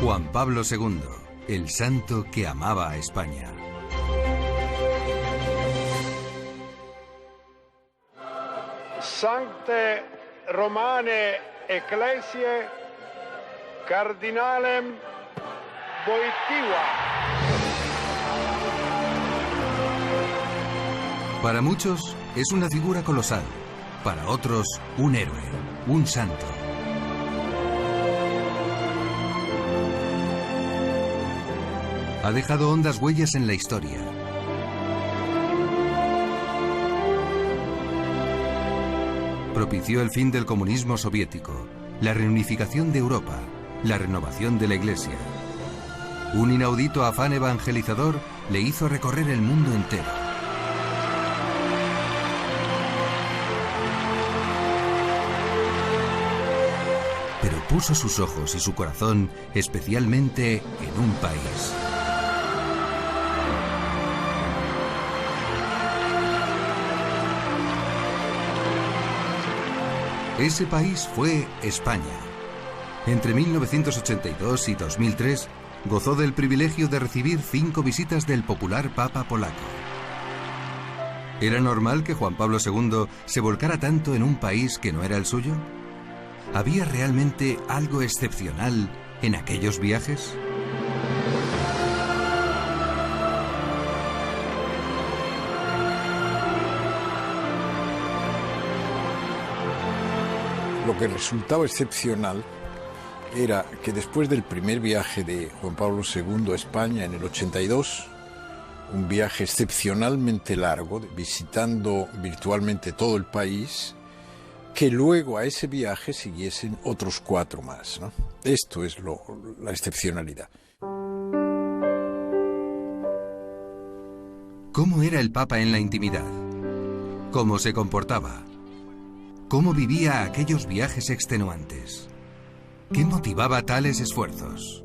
Juan Pablo II, el santo que amaba a España. Sancte Romane Ecclesiae Cardinalem Wojtyła. Para muchos es una figura colosal, para otros un héroe, un santo. Ha dejado hondas huellas en la historia. Propició el fin del comunismo soviético, la reunificación de Europa, la renovación de la Iglesia. Un inaudito afán evangelizador le hizo recorrer el mundo entero. Pero puso sus ojos y su corazón especialmente en un país. Ese país fue España. Entre 1982 y 2003 gozó del privilegio de recibir 5 visitas del popular Papa polaco. ¿Era normal que Juan Pablo II se volcara tanto en un país que no era el suyo? ¿Había realmente algo excepcional en aquellos viajes? Lo que resultaba excepcional era que después del primer viaje de Juan Pablo II a España en el 82, un viaje excepcionalmente largo, visitando virtualmente todo el país, que luego a ese viaje siguiesen otros 4 más, ¿no? Esto es la excepcionalidad. ¿Cómo era el Papa en la intimidad? ¿Cómo se comportaba? ¿Cómo vivía aquellos viajes extenuantes? ¿Qué motivaba tales esfuerzos?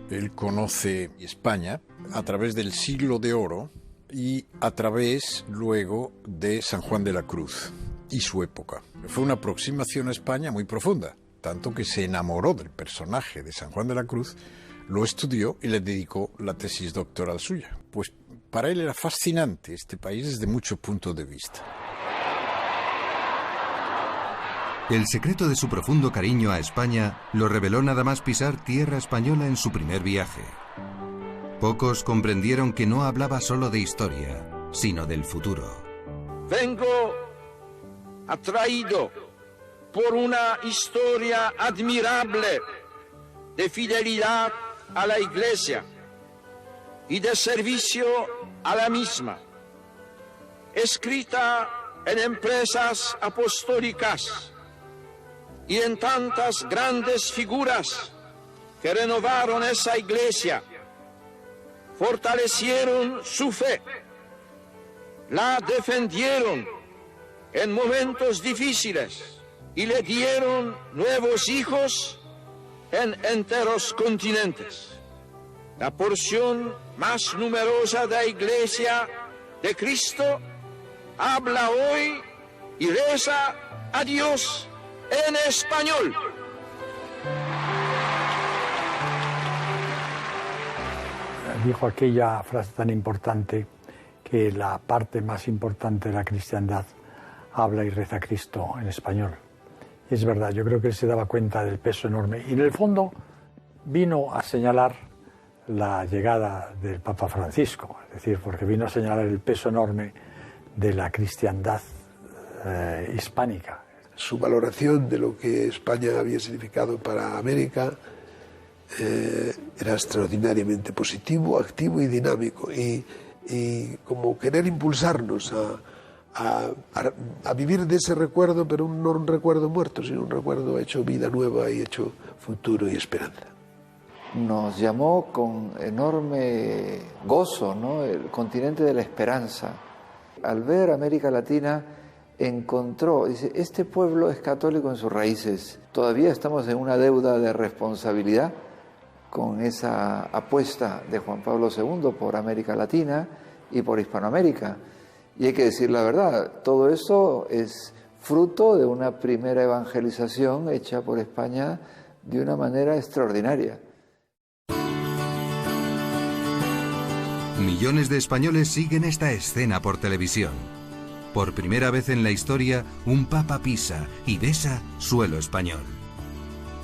Él conoce España a través del Siglo de Oro y a través luego de San Juan de la Cruz y su época. Fue una aproximación a España muy profunda, tanto que se enamoró del personaje de San Juan de la Cruz, lo estudió y le dedicó la tesis doctoral suya. Pues para él era fascinante este país desde muchos puntos de vista. El secreto de su profundo cariño a España lo reveló nada más pisar tierra española en su primer viaje. Pocos comprendieron que no hablaba solo de historia, sino del futuro. Vengo atraído por una historia admirable de fidelidad a la Iglesia y de servicio a la misma, escrita en empresas apostólicas y en tantas grandes figuras que renovaron esa Iglesia, fortalecieron su fe, la defendieron en momentos difíciles y le dieron nuevos hijos en enteros continentes. La porción más numerosa de la Iglesia de Cristo habla hoy y reza a Dios en español. Dijo aquella frase tan importante que la parte más importante de la cristiandad habla y reza a Cristo en español. Y es verdad, yo creo que él se daba cuenta del peso enorme. Y en el fondo vino a señalar la llegada del Papa Francisco, es decir, porque vino a señalar el peso enorme de la cristiandad hispánica. Su valoración de lo que España había significado para América era extraordinariamente positivo, activo y dinámico, y como querer impulsarnos a vivir de ese recuerdo, pero no un recuerdo muerto, sino un recuerdo hecho vida nueva y hecho futuro y esperanza. Nos llamó con enorme gozo, ¿no?, el continente de la esperanza. Al ver América Latina encontró, dice, este pueblo es católico en sus raíces. Todavía estamos en una deuda de responsabilidad con esa apuesta de Juan Pablo II por América Latina y por Hispanoamérica. Y hay que decir la verdad, todo eso es fruto de una primera evangelización hecha por España de una manera extraordinaria. Millones de españoles siguen esta escena por televisión. Por primera vez en la historia, un papa pisa y besa suelo español.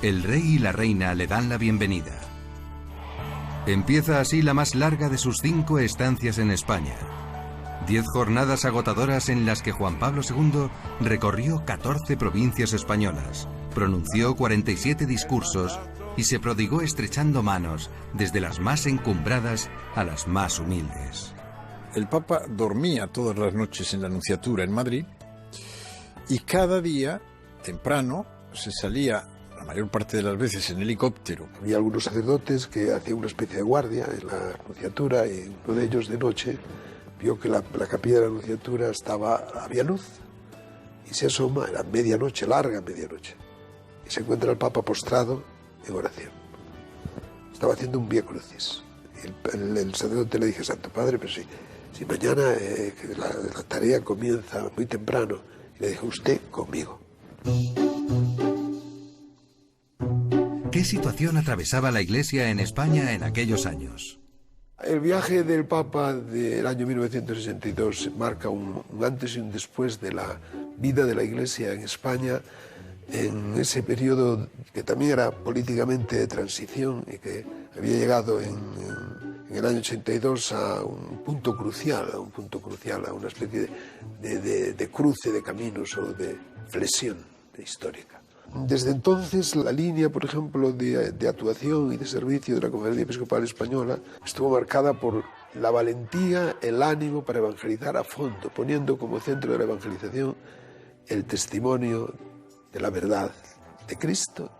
El rey y la reina le dan la bienvenida. Empieza así la más larga de sus 5 estancias en España. 10 jornadas agotadoras en las que Juan Pablo II recorrió 14 provincias españolas, pronunció 47 discursos y se prodigó estrechando manos desde las más encumbradas a las más humildes. El Papa dormía todas las noches en la Nunciatura en Madrid y cada día, temprano, se salía, la mayor parte de las veces, en helicóptero. Había algunos sacerdotes que hacían una especie de guardia en la Nunciatura y uno de ellos de noche vio que la capilla de la Nunciatura había luz y se asoma, era medianoche, larga medianoche, y se encuentra el Papa postrado en oración. Estaba haciendo un Vía Crucis. El sacerdote le dije: Santo Padre, pero si mañana la tarea comienza muy temprano. Y le dije: usted conmigo. ¿Qué situación atravesaba la Iglesia en España en aquellos años? El viaje del Papa del año 1962 marca un antes y un después de la vida de la Iglesia en España, en ese periodo que también era políticamente de transición y que había llegado en el año 82 a un punto crucial, a una especie de cruce de caminos o de flexión histórica. Desde entonces, la línea, por ejemplo, de actuación y de servicio de la Conferencia Episcopal Española estuvo marcada por la valentía, el ánimo para evangelizar a fondo, poniendo como centro de la evangelización el testimonio de la verdad de Cristo.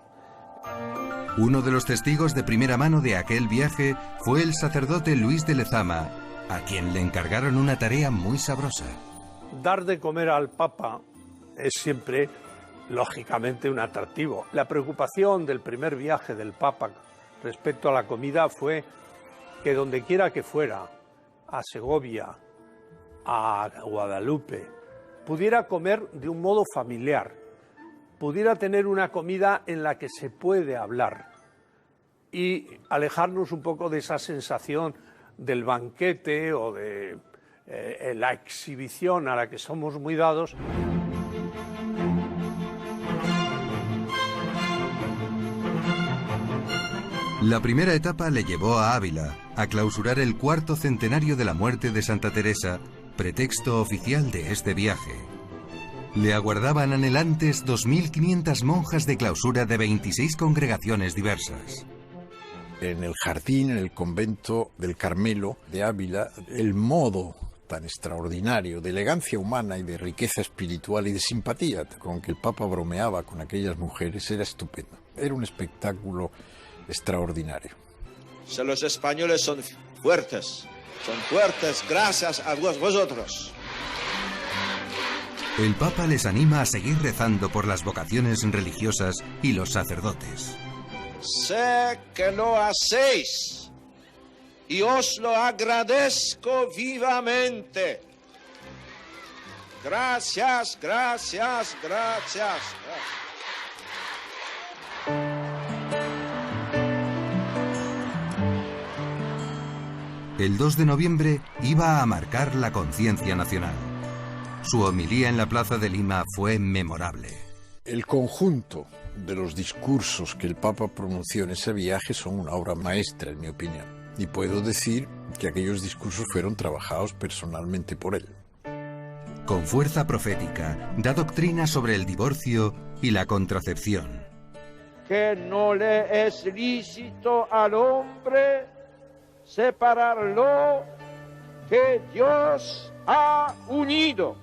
Uno de los testigos de primera mano de aquel viaje fue el sacerdote Luis de Lezama, a quien le encargaron una tarea muy sabrosa. Dar de comer al Papa es siempre, lógicamente, un atractivo. La preocupación del primer viaje del Papa respecto a la comida fue que donde quiera que fuera, a Segovia, a Guadalupe, pudiera comer de un modo familiar, pudiera tener una comida en la que se puede hablar y alejarnos un poco de esa sensación del banquete o de la exhibición a la que somos muy dados. La primera etapa le llevó a Ávila, a clausurar el 4º centenario de la muerte de Santa Teresa, pretexto oficial de este viaje. Le aguardaban anhelantes 2.500 monjas de clausura de 26 congregaciones diversas. En el jardín, en el convento del Carmelo de Ávila, el modo tan extraordinario de elegancia humana y de riqueza espiritual y de simpatía con que el Papa bromeaba con aquellas mujeres era estupendo. Era un espectáculo extraordinario. Si los españoles son fuertes gracias a vosotros. El Papa les anima a seguir rezando por las vocaciones religiosas y los sacerdotes. Sé que lo hacéis y os lo agradezco vivamente. Gracias. El 2 de noviembre iba a marcar la conciencia nacional. Su homilía en la Plaza de Lima fue memorable. El conjunto de los discursos que el Papa pronunció en ese viaje son una obra maestra, en mi opinión. Y puedo decir que aquellos discursos fueron trabajados personalmente por él. Con fuerza profética, da doctrina sobre el divorcio y la contracepción. Que no le es lícito al hombre separarlo que Dios ha unido.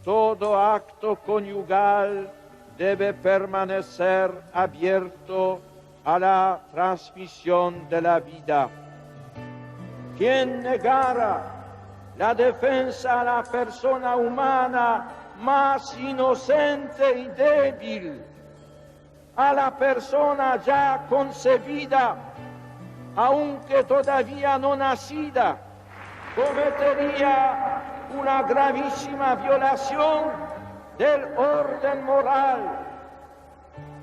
Todo acto conyugal debe permanecer abierto a la transmisión de la vida. Quien negara la defensa a la persona humana más inocente y débil, a la persona ya concebida, aunque todavía no nacida, cometería una gravísima violación del orden moral.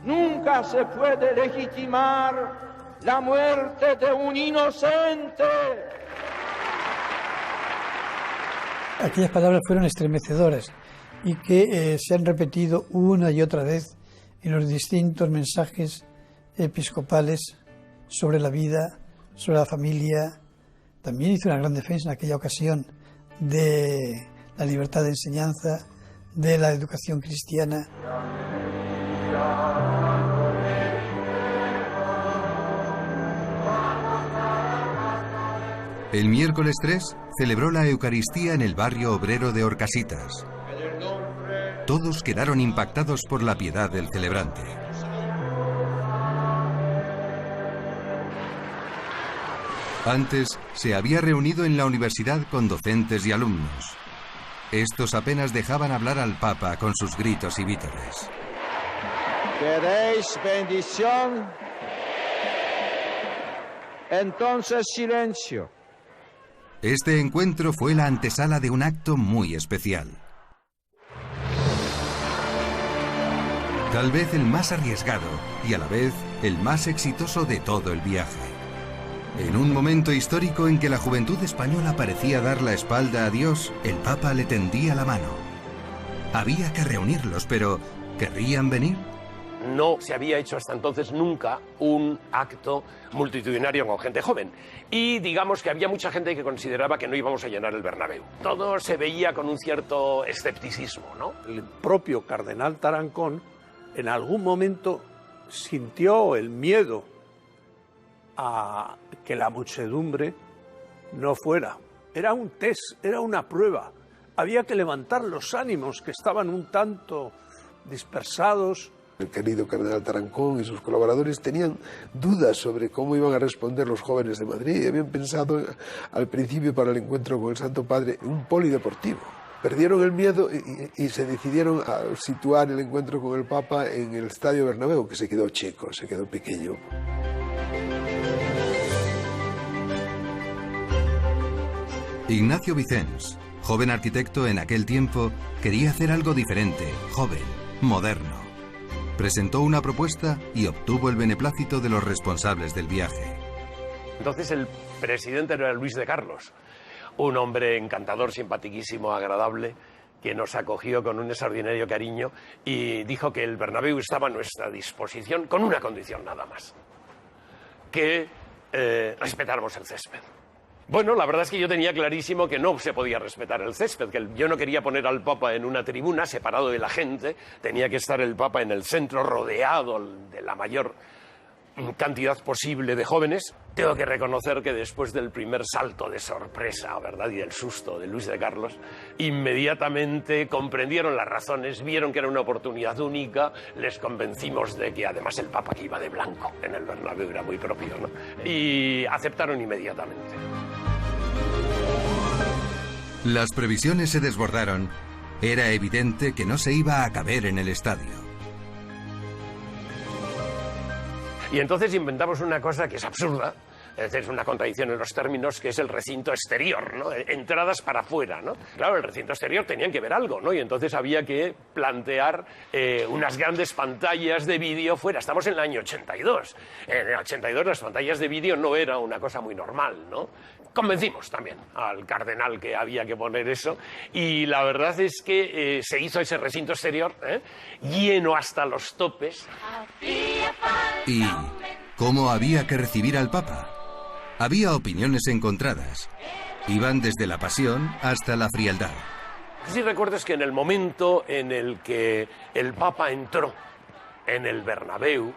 Nunca se puede legitimar la muerte de un inocente. aquellas palabras fueron estremecedoras y que se han repetido una y otra vez en los distintos mensajes episcopales sobre la vida, sobre la familia. También hizo una gran defensa en aquella ocasión de la libertad de enseñanza, de la educación cristiana. El miércoles 3 celebró la Eucaristía en el barrio obrero de Orcasitas. Todos quedaron impactados por la piedad del celebrante. Antes se había reunido en la universidad con docentes y alumnos. Estos apenas dejaban hablar al Papa con sus gritos y vítores. ¿Queréis bendición? Entonces silencio. Este encuentro fue la antesala de un acto muy especial. Tal vez el más arriesgado y a la vez el más exitoso de todo el viaje. En un momento histórico en que la juventud española parecía dar la espalda a Dios, el Papa le tendía la mano. Había que reunirlos, pero ¿querrían venir? No se había hecho hasta entonces nunca un acto multitudinario con gente joven. Y digamos que había mucha gente que consideraba que no íbamos a llenar el Bernabéu. Todo se veía con un cierto escepticismo, ¿no? El propio cardenal Tarancón en algún momento sintió el miedo a que la muchedumbre no fuera. Era un test, era una prueba. Había que levantar los ánimos que estaban un tanto dispersados. El querido cardenal Tarancón y sus colaboradores tenían dudas sobre cómo iban a responder los jóvenes de Madrid. Habían pensado al principio para el encuentro con el Santo Padre un polideportivo. Perdieron el miedo y se decidieron a situar el encuentro con el Papa en el Estadio Bernabéu, que se quedó chico, se quedó pequeño. Ignacio Vicens, joven arquitecto en aquel tiempo, quería hacer algo diferente, joven, moderno. Presentó una propuesta y obtuvo el beneplácito de los responsables del viaje. Entonces el presidente era Luis de Carlos, un hombre encantador, simpaticísimo, agradable, que nos acogió con un extraordinario cariño y dijo que el Bernabéu estaba a nuestra disposición con una condición nada más, que respetáramos el césped. Bueno, la verdad es que yo tenía clarísimo que no se podía respetar el césped, que yo no quería poner al Papa en una tribuna separado de la gente, tenía que estar el Papa en el centro, rodeado de la mayor cantidad posible de jóvenes. Tengo que reconocer que después del primer salto de sorpresa, ¿verdad?, y del susto de Luis de Carlos, inmediatamente comprendieron las razones, vieron que era una oportunidad única, les convencimos de que además el Papa que iba de blanco en el Bernabéu era muy propio, ¿no? Y aceptaron inmediatamente. Las previsiones se desbordaron. Era evidente que no se iba a caber en el estadio. Y entonces inventamos una cosa que es absurda, es decir, es una contradicción en los términos, que es el recinto exterior, ¿no? Entradas para afuera, ¿no? Claro, el recinto exterior tenían que ver algo, ¿no? Y entonces había que plantear unas grandes pantallas de vídeo fuera. Estamos en el año 82. En el 82 las pantallas de vídeo no era una cosa muy normal, ¿no? Convencimos también al cardenal que había que poner eso y la verdad es que se hizo ese recinto exterior lleno hasta los topes. ¿Y cómo había que recibir al Papa? Había opiniones encontradas. Iban desde la pasión hasta la frialdad. Sí, recuerdas que en el momento en el que el Papa entró en el Bernabéu,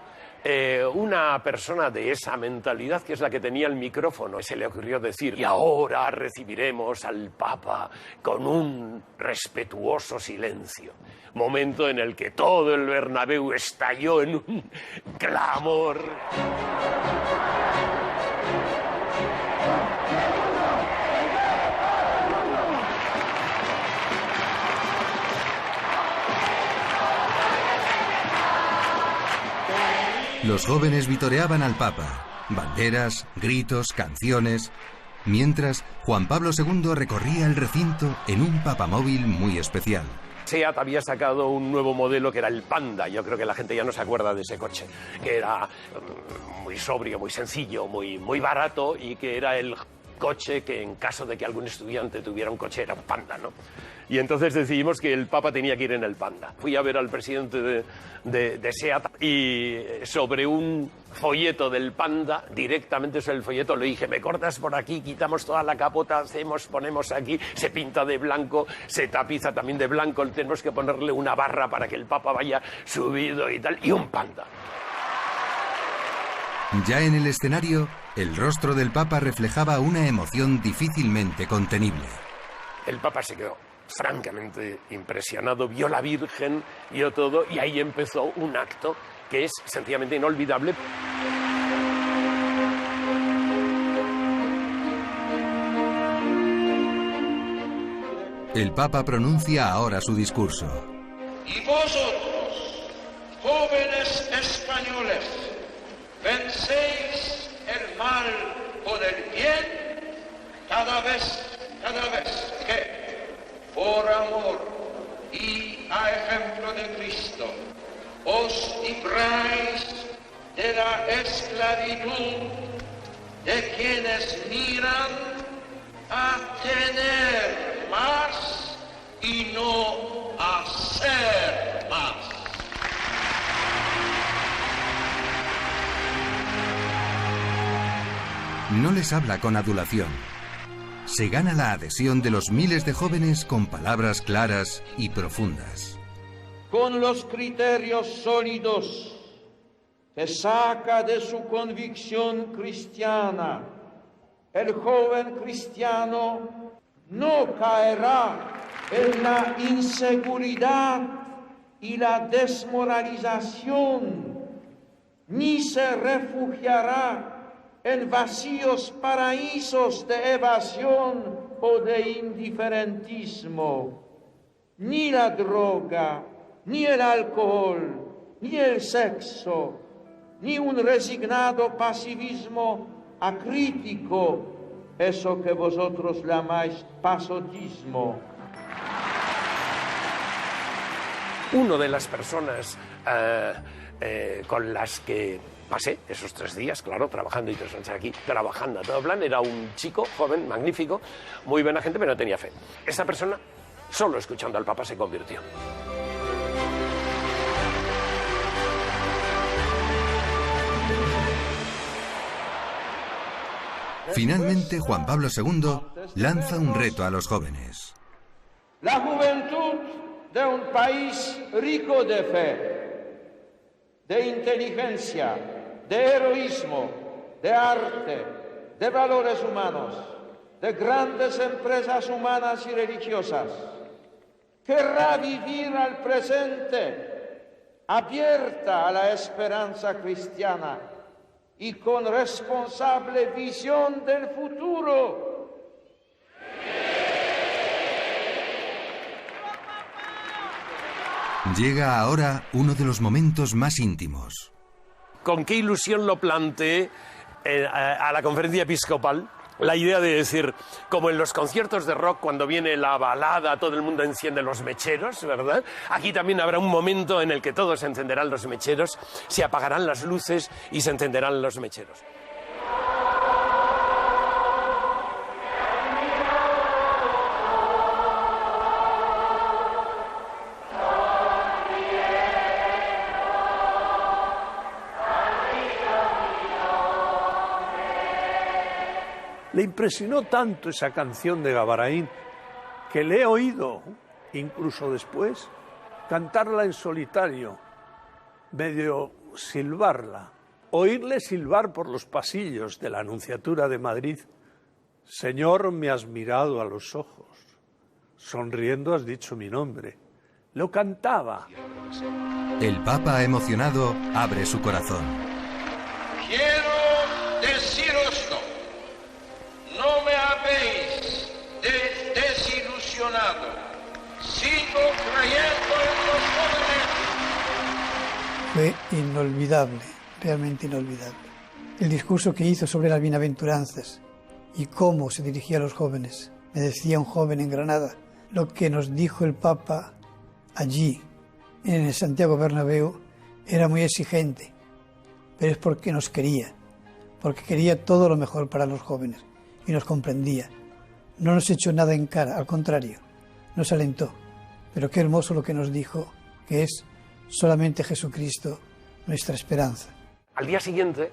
una persona de esa mentalidad, que es la que tenía el micrófono, se le ocurrió decir: y ahora recibiremos al Papa con un respetuoso silencio. Momento en el que todo el Bernabéu estalló en un clamor. Los jóvenes vitoreaban al Papa, banderas, gritos, canciones, mientras Juan Pablo II recorría el recinto en un papamóvil muy especial. SEAT había sacado un nuevo modelo que era el Panda. Yo creo que la gente ya no se acuerda de ese coche, que era muy sobrio, muy sencillo, muy barato y que era el coche que en caso de que algún estudiante tuviera un coche era un Panda, ¿no? Y entonces decidimos que el Papa tenía que ir en el Panda. Fui a ver al presidente de SEAT y sobre un folleto del Panda, directamente sobre el folleto, le dije, me cortas por aquí, quitamos toda la capota, ponemos aquí, se pinta de blanco, se tapiza también de blanco, tenemos que ponerle una barra para que el Papa vaya subido y tal, y un Panda. Ya en el escenario, el rostro del Papa reflejaba una emoción difícilmente contenible. El Papa se quedó francamente impresionado, vio la Virgen, vio todo, y ahí empezó un acto que es sencillamente inolvidable. El Papa pronuncia ahora su discurso. Y vosotros, jóvenes españoles, vencéis el mal con el bien cada vez que, por amor y a ejemplo de Cristo, os libráis de la esclavitud de quienes miran a tener más y no a ser más. No les habla con adulación. Se gana la adhesión de los miles de jóvenes con palabras claras y profundas. Con los criterios sólidos que saca de su convicción cristiana, el joven cristiano no caerá en la inseguridad y la desmoralización, ni se refugiará en vacíos paraísos de evasión o de indiferentismo. Ni la droga, ni el alcohol, ni el sexo, ni un resignado pasivismo acrítico, eso que vosotros llamáis pasotismo. Una de las personas con las que pasé esos 3 días, claro, trabajando y 3 noches aquí, trabajando a todo plan, era un chico joven, magnífico, muy buena gente, pero no tenía fe. Esta persona, solo escuchando al Papa, se convirtió. Finalmente, Juan Pablo II lanza un reto a los jóvenes. La juventud de un país rico de fe, de inteligencia, de heroísmo, de arte, de valores humanos, de grandes empresas humanas y religiosas, querrá vivir al presente, abierta a la esperanza cristiana y con responsable visión del futuro. Llega ahora uno de los momentos más íntimos. ¿Con qué ilusión lo planteé a la conferencia episcopal? La idea de decir, como en los conciertos de rock, cuando viene la balada, todo el mundo enciende los mecheros, ¿verdad? Aquí también habrá un momento en el que todos encenderán los mecheros, se apagarán las luces y se encenderán los mecheros. Le impresionó tanto esa canción de Gavarain que le he oído, incluso después, cantarla en solitario, medio silbarla, oírle silbar por los pasillos de la Nunciatura de Madrid. Señor, me has mirado a los ojos, sonriendo has dicho mi nombre. Lo cantaba. El Papa, emocionado, abre su corazón. Quiero deciroslo. No me habéis desilusionado. Sigo creyendo en los jóvenes. Fue inolvidable, realmente inolvidable. El discurso que hizo sobre las bienaventuranzas y cómo se dirigía a los jóvenes. Me decía un joven en Granada, lo que nos dijo el Papa allí, en el Santiago Bernabéu, era muy exigente, pero es porque nos quería, porque quería todo lo mejor para los jóvenes. y nos comprendía. No nos echó nada en cara, al contrario, nos alentó. Pero qué hermoso lo que nos dijo, que es solamente Jesucristo nuestra esperanza. Al día siguiente,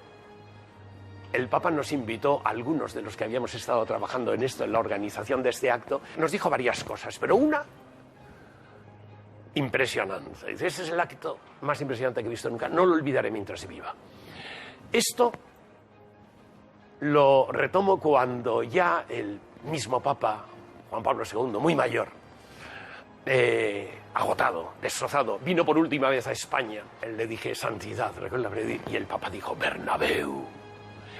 el Papa nos invitó, a algunos de los que habíamos estado trabajando en esto, en la organización de este acto, nos dijo varias cosas, pero una impresionante. Dice, ese es el acto más impresionante que he visto nunca, no lo olvidaré mientras viva. Esto lo retomo cuando ya el mismo Papa, Juan Pablo II, muy mayor, agotado, destrozado, vino por última vez a España. Le dije, santidad, recuerda, y el Papa dijo, Bernabéu.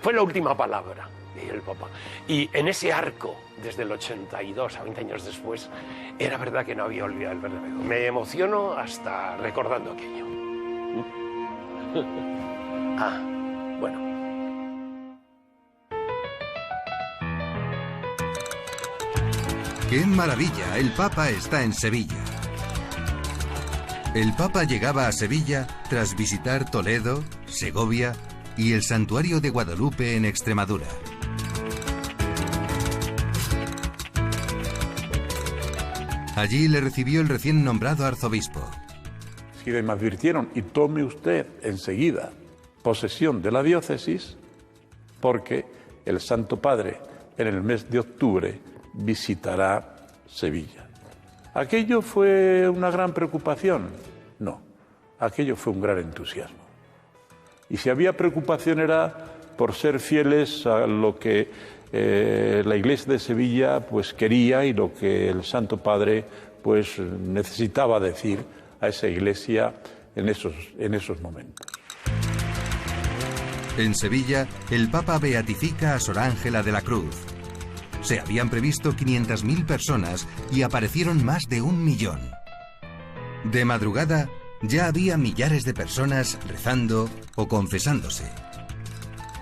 Fue la última palabra de el Papa. Y en ese arco, desde el 82 a 20 años después, era verdad que no había olvidado el Bernabéu. Me emociono hasta recordando aquello. Bueno. ¡Qué maravilla! El Papa está en Sevilla. El Papa llegaba a Sevilla tras visitar Toledo, Segovia y el Santuario de Guadalupe en Extremadura. Allí le recibió el recién nombrado arzobispo. Si me advirtieron, y tome usted enseguida posesión de la diócesis, porque el Santo Padre en el mes de octubre visitará Sevilla. ¿Aquello fue una gran preocupación? No, aquello fue un gran entusiasmo. Y si había preocupación era por ser fieles a lo que la Iglesia de Sevilla pues quería y lo que el Santo Padre pues necesitaba decir a esa Iglesia en esos momentos. En Sevilla, el Papa beatifica a Sor Ángela de la Cruz. Se habían previsto 500.000 personas y aparecieron más de 1 millón. De madrugada, ya había millares de personas rezando o confesándose.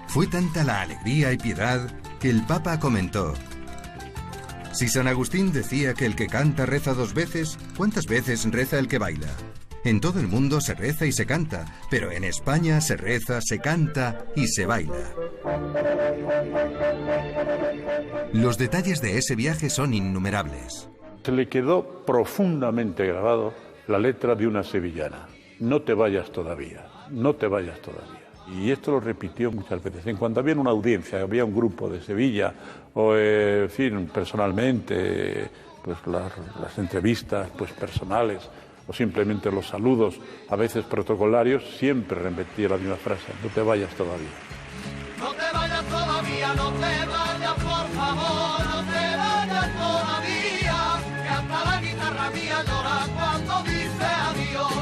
Fue tanta la alegría y piedad que el Papa comentó: si San Agustín decía que el que canta reza 2 veces, ¿cuántas veces reza el que baila? En todo el mundo se reza y se canta, pero en España se reza, se canta y se baila. Los detalles de ese viaje son innumerables. Se le quedó profundamente grabado la letra de una sevillana: no te vayas todavía, no te vayas todavía. Y esto lo repitió muchas veces. En cuanto había una audiencia, había un grupo de Sevilla, o en fin, personalmente, pues las entrevistas pues personales, o simplemente los saludos, a veces protocolarios, siempre repetía la misma frase: no te vayas todavía. No te vayas todavía, no te vayas, por favor, no te vayas todavía, que hasta la guitarra mía llora cuando dice adiós.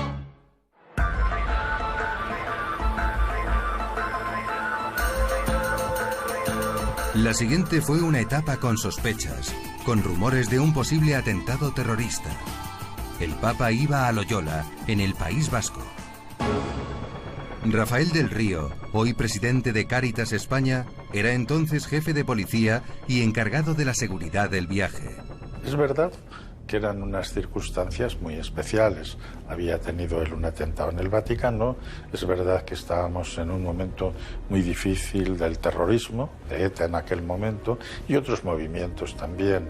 La siguiente fue una etapa con sospechas, con rumores de un posible atentado terrorista. El Papa iba a Loyola, en el País Vasco. Rafael del Río, hoy presidente de Cáritas España, era entonces jefe de policía y encargado de la seguridad del viaje. Es verdad que eran unas circunstancias muy especiales. Había tenido él un atentado en el Vaticano. Es verdad que estábamos en un momento muy difícil del terrorismo, de ETA en aquel momento, y otros movimientos también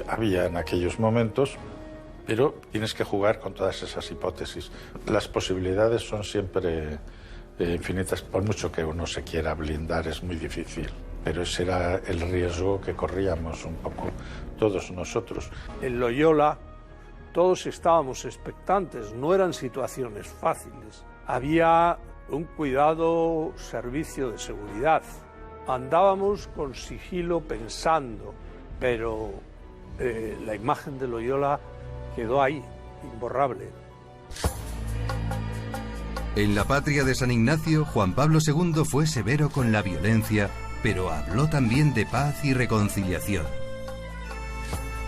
había en aquellos momentos. Pero tienes que jugar con todas esas hipótesis. Las posibilidades son siempre infinitas. Por mucho que uno se quiera blindar, es muy difícil. Pero ese era el riesgo que corríamos un poco todos nosotros. En Loyola todos estábamos expectantes, no eran situaciones fáciles. Había un cuidado servicio de seguridad. Andábamos con sigilo pensando, pero la imagen de Loyola quedó ahí, imborrable. En la patria de San Ignacio, Juan Pablo II fue severo con la violencia, pero habló también de paz y reconciliación.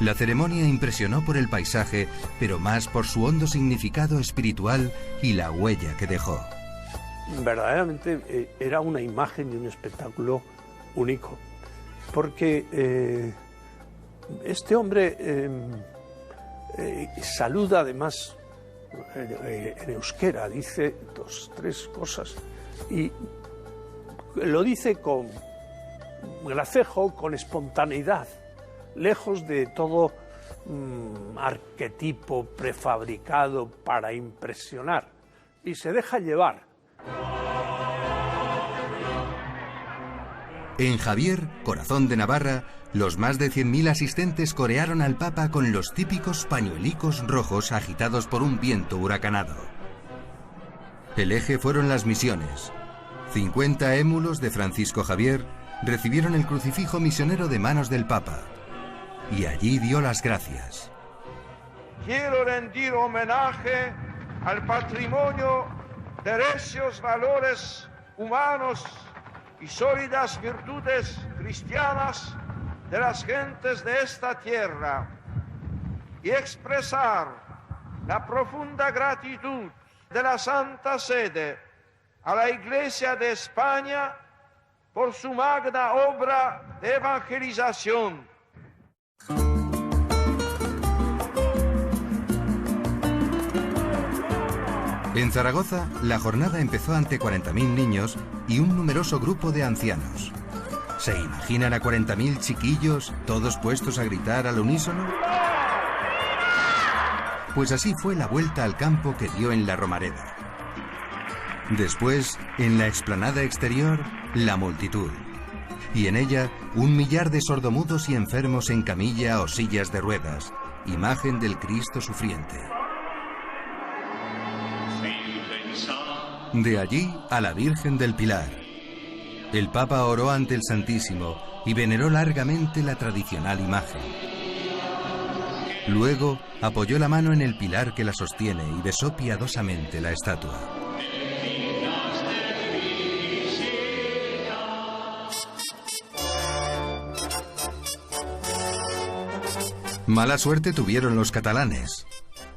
La ceremonia impresionó por el paisaje, pero más por su hondo significado espiritual y la huella que dejó. Verdaderamente era una imagen y un espectáculo único, porque este hombre saluda además en euskera, dice 2, 3 cosas y lo dice con gracejo, con espontaneidad, lejos de todo arquetipo prefabricado para impresionar, y se deja llevar. En Javier, corazón de Navarra, los más de 100.000 asistentes corearon al Papa con los típicos pañuelicos rojos agitados por un viento huracanado. El eje fueron las misiones. 50 émulos de Francisco Javier recibieron el crucifijo misionero de manos del Papa, y allí dio las gracias. Quiero rendir homenaje al patrimonio de recios valores humanos y sólidas virtudes cristianas de las gentes de esta tierra y expresar la profunda gratitud de la Santa Sede a la Iglesia de España por su magna obra de evangelización. En Zaragoza, la jornada empezó ante 40.000 niños y un numeroso grupo de ancianos. ¿Se imaginan a 40.000 chiquillos, todos puestos a gritar al unísono? Pues así fue la vuelta al campo que dio en la Romareda. Después, en la explanada exterior, la multitud. Y en ella, 1 millar de sordomudos y enfermos en camilla o sillas de ruedas, imagen del Cristo sufriente. De allí a la Virgen del Pilar. El Papa oró ante el Santísimo y veneró largamente la tradicional imagen. Luego apoyó la mano en el pilar que la sostiene y besó piadosamente la estatua. Mala suerte tuvieron los catalanes.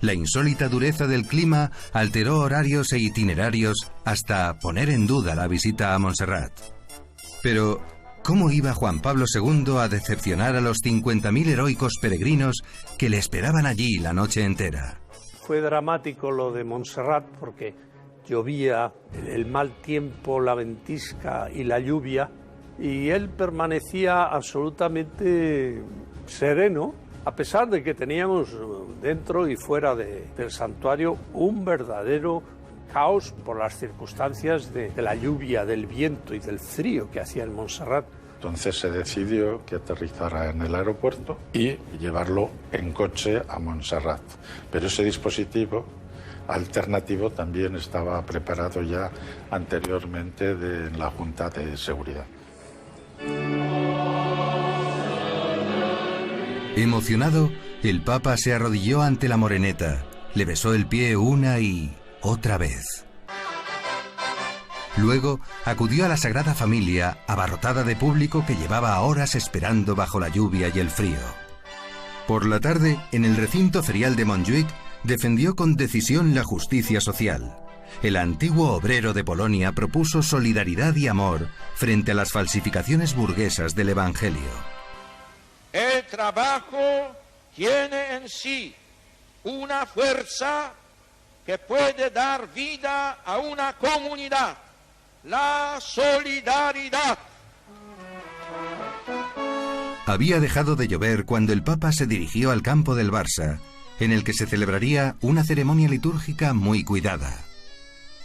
La insólita dureza del clima alteró horarios e itinerarios hasta poner en duda la visita a Montserrat. Pero, ¿cómo iba Juan Pablo II a decepcionar a los 50.000 heroicos peregrinos que le esperaban allí la noche entera? Fue dramático lo de Montserrat porque llovía, el mal tiempo, la ventisca y la lluvia, y él permanecía absolutamente sereno, a pesar de que teníamos dentro y fuera del santuario un verdadero caos por las circunstancias de la lluvia, del viento y del frío que hacía en Montserrat. Entonces se decidió que aterrizara en el aeropuerto y llevarlo en coche a Montserrat. Pero ese dispositivo alternativo también estaba preparado ya anteriormente en la Junta de Seguridad. Emocionado, el Papa se arrodilló ante la moreneta, le besó el pie una y otra vez. Luego acudió a la Sagrada Familia, abarrotada de público que llevaba horas esperando bajo la lluvia y el frío. Por la tarde, en el recinto ferial de Montjuïc, defendió con decisión la justicia social. El antiguo obrero de Polonia propuso solidaridad y amor frente a las falsificaciones burguesas del Evangelio. El trabajo tiene en sí una fuerza que puede dar vida a una comunidad, la solidaridad. Había dejado de llover cuando el Papa se dirigió al campo del Barça, en el que se celebraría una ceremonia litúrgica muy cuidada.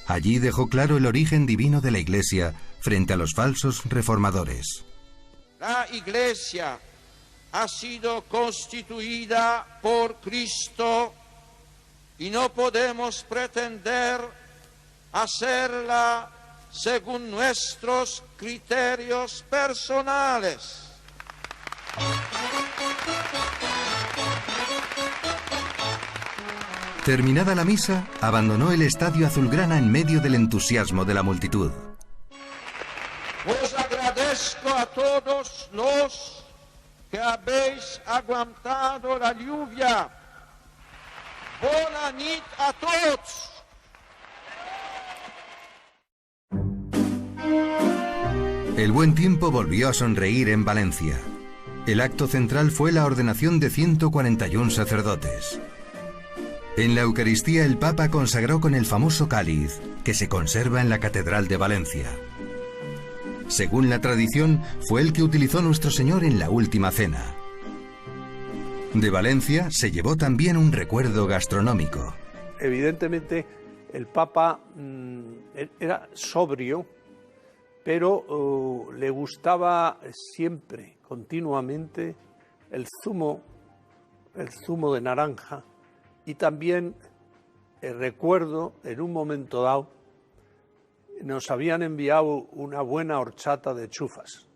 Allí dejó claro el origen divino de la Iglesia frente a los falsos reformadores. La Iglesia ha sido constituida por Cristo y no podemos pretender hacerla según nuestros criterios personales. Terminada la misa, abandonó el estadio azulgrana en medio del entusiasmo de la multitud. Os agradezco a todos los que habéis aguantado la lluvia. Bona nit a todos. El buen tiempo volvió a sonreír en Valencia. El acto central fue la ordenación de 141 sacerdotes. En la Eucaristía el Papa consagró con el famoso cáliz que se conserva en la Catedral de Valencia. según la tradición, fue el que utilizó nuestro Señor en la última cena. De Valencia se llevó también un recuerdo gastronómico. Evidentemente, el Papa era sobrio, pero le gustaba siempre, continuamente, el zumo de naranja, y también recuerdo en un momento dado nos habían enviado una buena horchata de chufas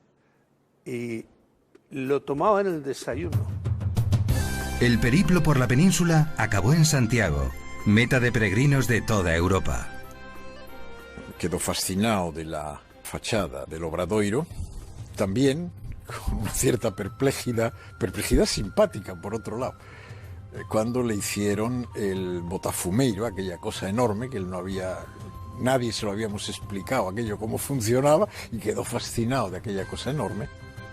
y lo tomaba en el desayuno. El periplo por la península acabó en Santiago, meta de peregrinos de toda Europa. Quedó fascinado de la fachada del Obradoiro, también con una cierta perplejidad simpática por otro lado, cuando le hicieron el botafumeiro, aquella cosa enorme que él no había, nadie se lo habíamos explicado aquello cómo funcionaba, y quedó fascinado de aquella cosa enorme.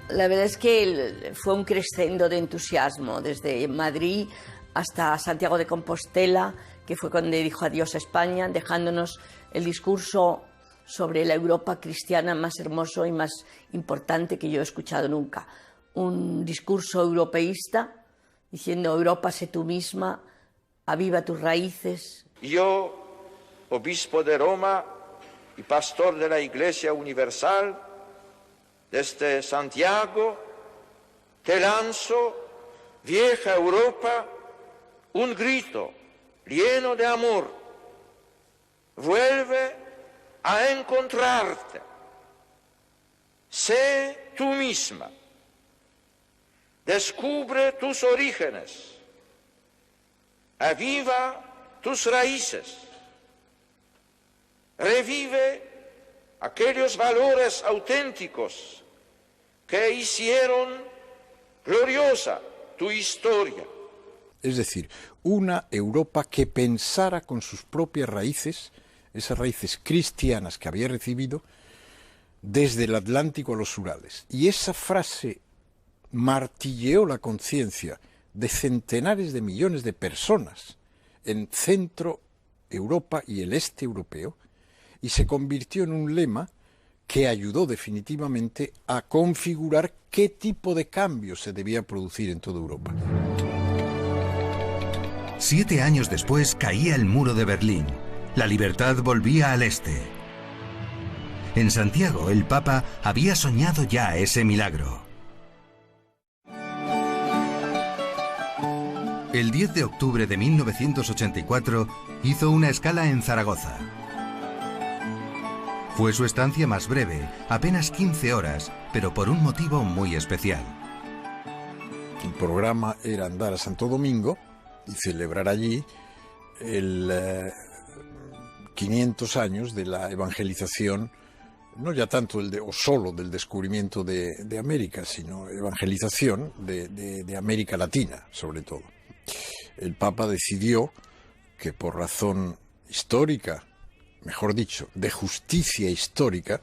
La verdad es que fue un crescendo de entusiasmo desde Madrid hasta Santiago de Compostela, que fue cuando dijo adiós a España, dejándonos el discurso sobre la Europa cristiana más hermoso y más importante que yo he escuchado nunca. Un discurso europeísta, diciendo: Europa, sé tú misma, aviva tus raíces. Yo, obispo de Roma y pastor de la Iglesia Universal, desde Santiago, te lanzo, vieja Europa, un grito lleno de amor. Vuelve a encontrarte. Sé tú misma. Descubre tus orígenes. Aviva tus raíces. Revive aquellos valores auténticos que hicieron gloriosa tu historia. Es decir, una Europa que pensara con sus propias raíces, esas raíces cristianas que había recibido desde el Atlántico a los Urales. Y esa frase martilleó la conciencia de centenares de millones de personas en Centro Europa y el este europeo, y se convirtió en un lema que ayudó definitivamente a configurar qué tipo de cambio se debía producir en toda Europa. 7 años después caía el muro de Berlín. La libertad volvía al este. En Santiago, el Papa había soñado ya ese milagro. El 10 de octubre de 1984 hizo una escala en Zaragoza. Fue su estancia más breve, apenas 15 horas, pero por un motivo muy especial. El programa era andar a Santo Domingo y celebrar allí el 500 años de la evangelización, no ya tanto o solo del descubrimiento de América, sino evangelización de América Latina, sobre todo. El Papa decidió que por razón histórica, mejor dicho, de justicia histórica,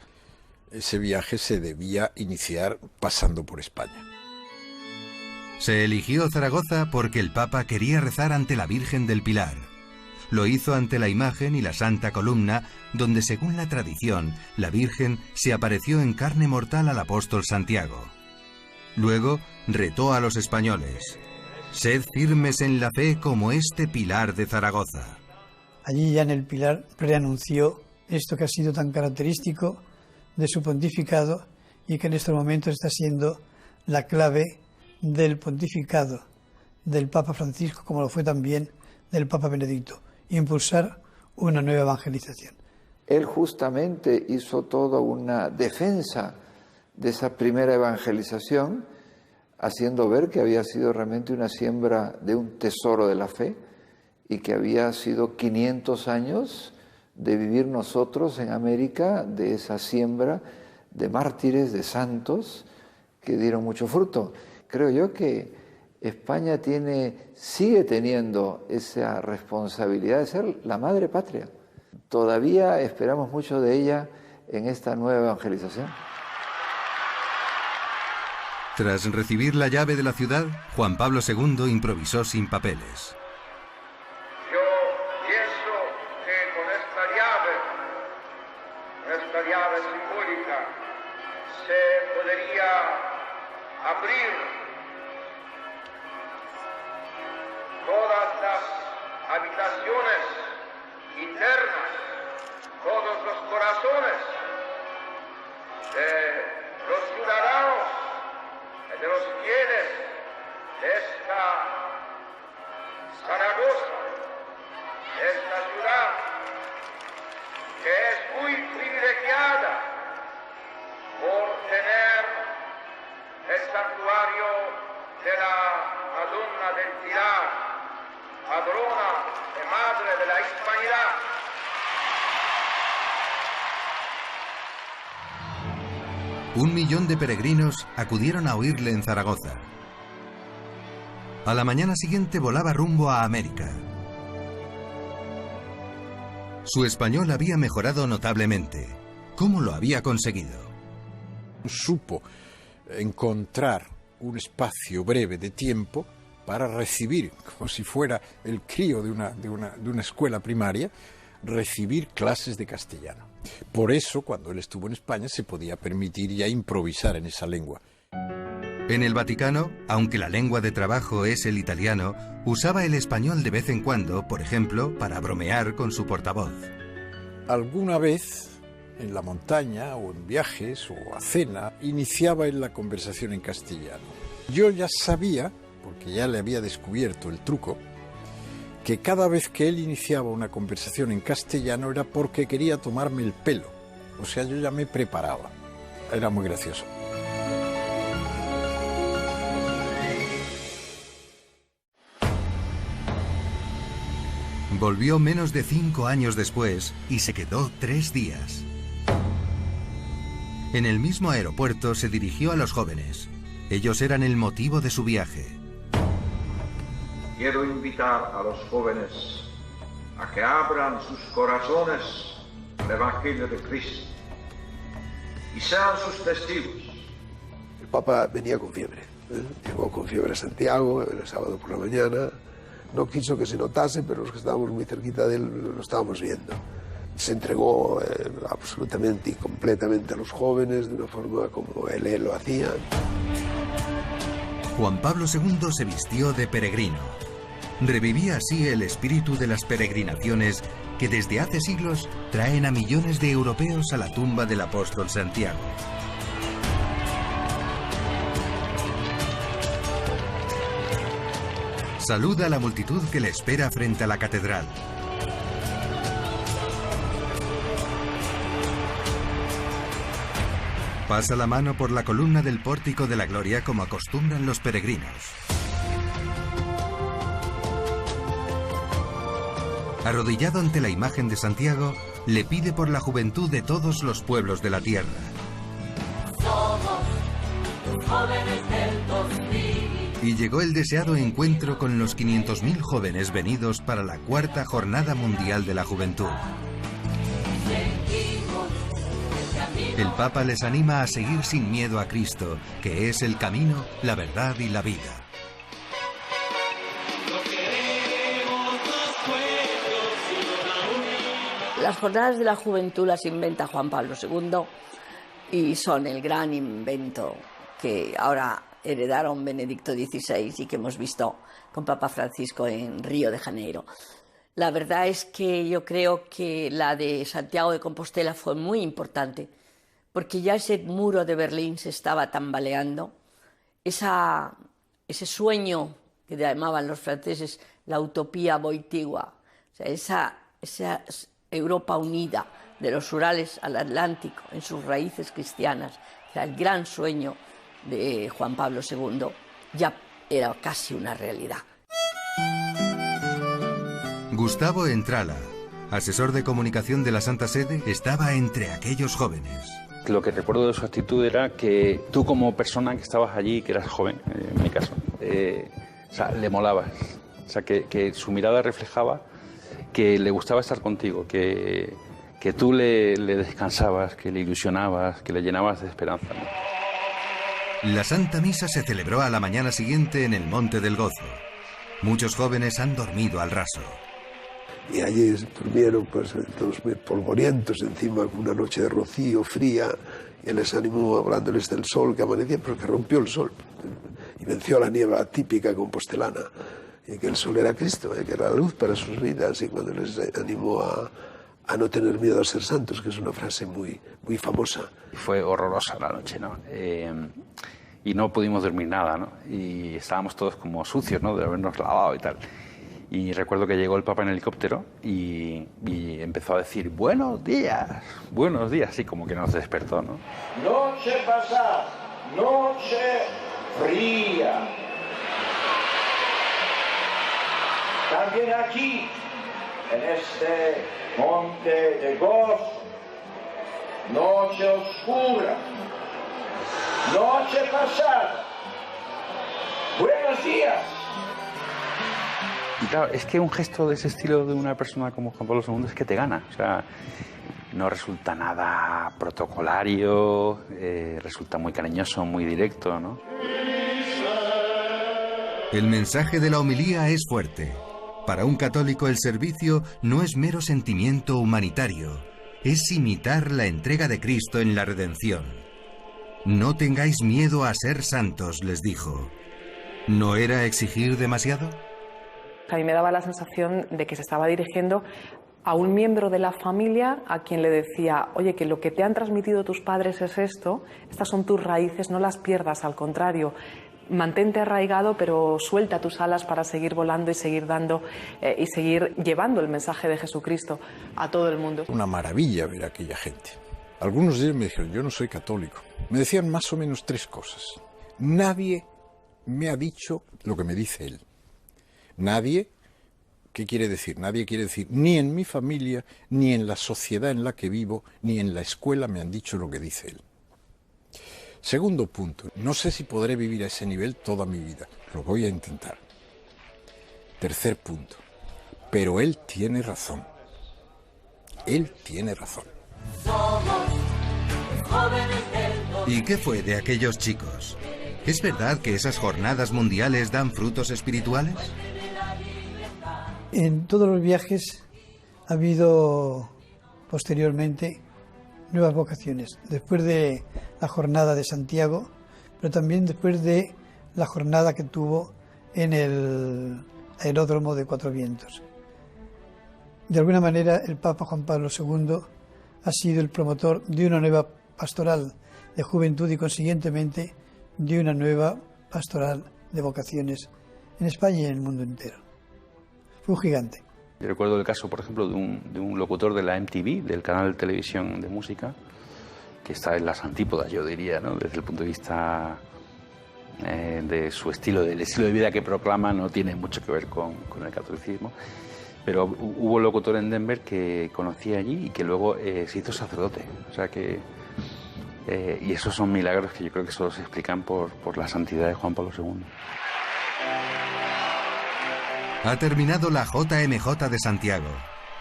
ese viaje se debía iniciar pasando por España. Se eligió Zaragoza porque el Papa quería rezar ante la Virgen del Pilar. Lo hizo ante la imagen y la Santa Columna, donde, según la tradición, la Virgen se apareció en carne mortal al apóstol Santiago. Luego retó a los españoles: sed firmes en la fe como este Pilar de Zaragoza. Allí ya en el Pilar preanunció esto que ha sido tan característico de su pontificado y que en estos momentos está siendo la clave del pontificado del Papa Francisco, como lo fue también del Papa Benedicto: impulsar una nueva evangelización. Él justamente hizo toda una defensa de esa primera evangelización, haciendo ver que había sido realmente una siembra de un tesoro de la fe y que había sido 500 años de vivir nosotros en América de esa siembra de mártires, de santos que dieron mucho fruto. Creo yo que España sigue teniendo esa responsabilidad de ser la madre patria. Todavía esperamos mucho de ella en esta nueva evangelización. Tras recibir la llave de la ciudad, Juan Pablo II improvisó sin papeles. Yo pienso que con esta llave simbólica se podría abrir todas las habitaciones internas, todos los corazones de los ciudadanos y de los fieles de esta Zaragoza, de esta ciudad que es muy privilegiada por tener el santuario de la Madonna del Pilar, padrona y madre de la Hispanidad. Un millón de peregrinos acudieron a oírle en Zaragoza. A la mañana siguiente volaba rumbo a América. Su español había mejorado notablemente. ¿Cómo lo había conseguido? Supo encontrar un espacio breve de tiempo para recibir, como si fuera el crío de una escuela primaria, recibir clases de castellano. Por eso, cuando él estuvo en España, se podía permitir ya improvisar en esa lengua. En el Vaticano, aunque la lengua de trabajo es el italiano, usaba el español de vez en cuando, por ejemplo, para bromear con su portavoz. Alguna vez, en la montaña o en viajes o a cena, iniciaba él la conversación en castellano. Yo ya sabía, porque ya le había descubierto el truco, que cada vez que él iniciaba una conversación en castellano era porque quería tomarme el pelo. O sea, yo ya me preparaba. Era muy gracioso. Volvió menos de 5 años después y se quedó 3 días. En el mismo aeropuerto se dirigió a los jóvenes. Ellos eran el motivo de su viaje. Quiero invitar a los jóvenes a que abran sus corazones al Evangelio de Cristo y sean sus testigos. El Papa venía con fiebre, llegó con fiebre a Santiago el sábado por la mañana. No quiso que se notase, pero los que estábamos muy cerquita de él lo estábamos viendo. Se entregó absolutamente y completamente a los jóvenes de una forma como él lo hacía. Juan Pablo II se vistió de peregrino. Revivía así el espíritu de las peregrinaciones que desde hace siglos traen a millones de europeos a la tumba del apóstol Santiago. Saluda a la multitud que le espera frente a la catedral. Pasa la mano por la columna del pórtico de la gloria como acostumbran los peregrinos. Arrodillado ante la imagen de Santiago, le pide por la juventud de todos los pueblos de la tierra. Somos los jóvenes del 2000. Y llegó el deseado encuentro con los 500.000 jóvenes venidos para la 4ª Jornada Mundial de la Juventud. El Papa les anima a seguir sin miedo a Cristo, que es el camino, la verdad y la vida. Las jornadas de la juventud las inventa Juan Pablo II y son el gran invento que ahora heredaron Benedicto XVI y que hemos visto con Papa Francisco en Río de Janeiro. La verdad es que yo creo que la de Santiago de Compostela fue muy importante, porque ya ese muro de Berlín se estaba tambaleando, ese sueño que llamaban los franceses la utopía boitigua, o sea, esa Europa unida de los Urales al Atlántico en sus raíces cristianas, o sea, el gran sueño de Juan Pablo II, ya era casi una realidad. Gustavo Entrala, asesor de comunicación de la Santa Sede, estaba entre aquellos jóvenes. Lo que recuerdo de su actitud era que tú, como persona que estabas allí, que eras joven, en mi caso, o sea, le molabas. O sea, que su mirada reflejaba que le gustaba estar contigo, que tú le descansabas, que le ilusionabas, que le llenabas de esperanza, ¿no? La Santa Misa se celebró a la mañana siguiente en el Monte del Gozo. Muchos jóvenes han dormido al raso. Y allí durmieron pues todos muy polvorientos, encima con una noche de rocío fría, y él les animó hablándoles del sol que amanecía, pero que rompió el sol y venció la niebla típica compostelana, y que el sol era Cristo, que era la luz para sus vidas, y cuando les animó a no tener miedo a ser santos, que es una frase muy, muy famosa. Fue horrorosa la noche, ¿no? Y no pudimos dormir nada, ¿no? Y estábamos todos como sucios, ¿no? De habernos lavado y tal. Y recuerdo que llegó el Papa en helicóptero y empezó a decir buenos días, así como que nos despertó, ¿no? Noche pasada, noche fría. También aquí, en este monte de gozo, noche oscura, noche pasada, buenos días. Y claro, es que un gesto de ese estilo de una persona como Juan Pablo II es que te gana. O sea, no resulta nada protocolario, resulta muy cariñoso, muy directo, ¿no? El mensaje de la homilía es fuerte. Para un católico el servicio no es mero sentimiento humanitario, es imitar la entrega de Cristo en la redención. No tengáis miedo a ser santos, les dijo. ¿No era exigir demasiado? A mí me daba la sensación de que se estaba dirigiendo a un miembro de la familia a quien le decía, oye, que lo que te han transmitido tus padres es esto, estas son tus raíces, no las pierdas, al contrario, mantente arraigado, pero suelta tus alas para seguir volando y seguir dando y seguir llevando el mensaje de Jesucristo a todo el mundo. Una maravilla ver a aquella gente. Algunos de ellos me dijeron, yo no soy católico. Me decían más o menos 3 cosas. Nadie me ha dicho lo que me dice él. Nadie, ¿qué quiere decir? Nadie quiere decir, ni en mi familia, ni en la sociedad en la que vivo, ni en la escuela me han dicho lo que dice él. Segundo punto, no sé si podré vivir a ese nivel toda mi vida, lo voy a intentar. Tercer punto, pero él tiene razón. Él tiene razón. ¿Y qué fue de aquellos chicos? ¿Es verdad que esas jornadas mundiales dan frutos espirituales? En todos los viajes ha habido posteriormente nuevas vocaciones, después de la jornada de Santiago, pero también después de la jornada que tuvo en el aeródromo de Cuatro Vientos. De alguna manera el Papa Juan Pablo II ha sido el promotor de una nueva pastoral de juventud y consiguientemente de una nueva pastoral de vocaciones en España y en el mundo entero. Fue un gigante. Yo recuerdo el caso, por ejemplo, de un locutor de la MTV, del canal de televisión de música, que está en las antípodas, yo diría, ¿no? Desde el punto de vista de su estilo, del estilo de vida que proclama, no tiene mucho que ver con el catolicismo. Pero hubo un locutor en Denver que conocí allí y que luego se hizo sacerdote. O sea que... y esos son milagros que yo creo que solo se explican por la santidad de Juan Pablo II. Ha terminado la JMJ de Santiago.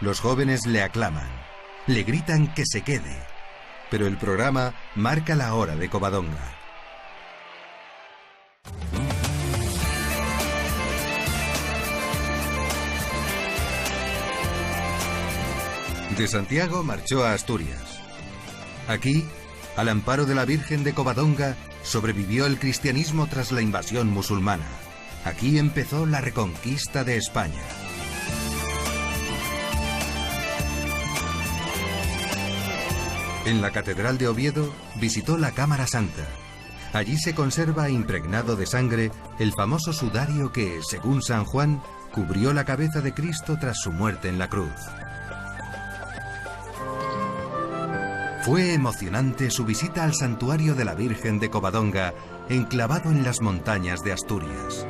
Los jóvenes le aclaman, le gritan que se quede. Pero el programa marca la hora de Covadonga. De Santiago marchó a Asturias. Aquí, al amparo de la Virgen de Covadonga, sobrevivió el cristianismo tras la invasión musulmana. Aquí empezó la reconquista de España. En la Catedral de Oviedo visitó la Cámara Santa. Allí se conserva impregnado de sangre el famoso sudario que, según San Juan, cubrió la cabeza de Cristo tras su muerte en la cruz. Fue emocionante su visita al santuario de la Virgen de Covadonga, enclavado en las montañas de Asturias.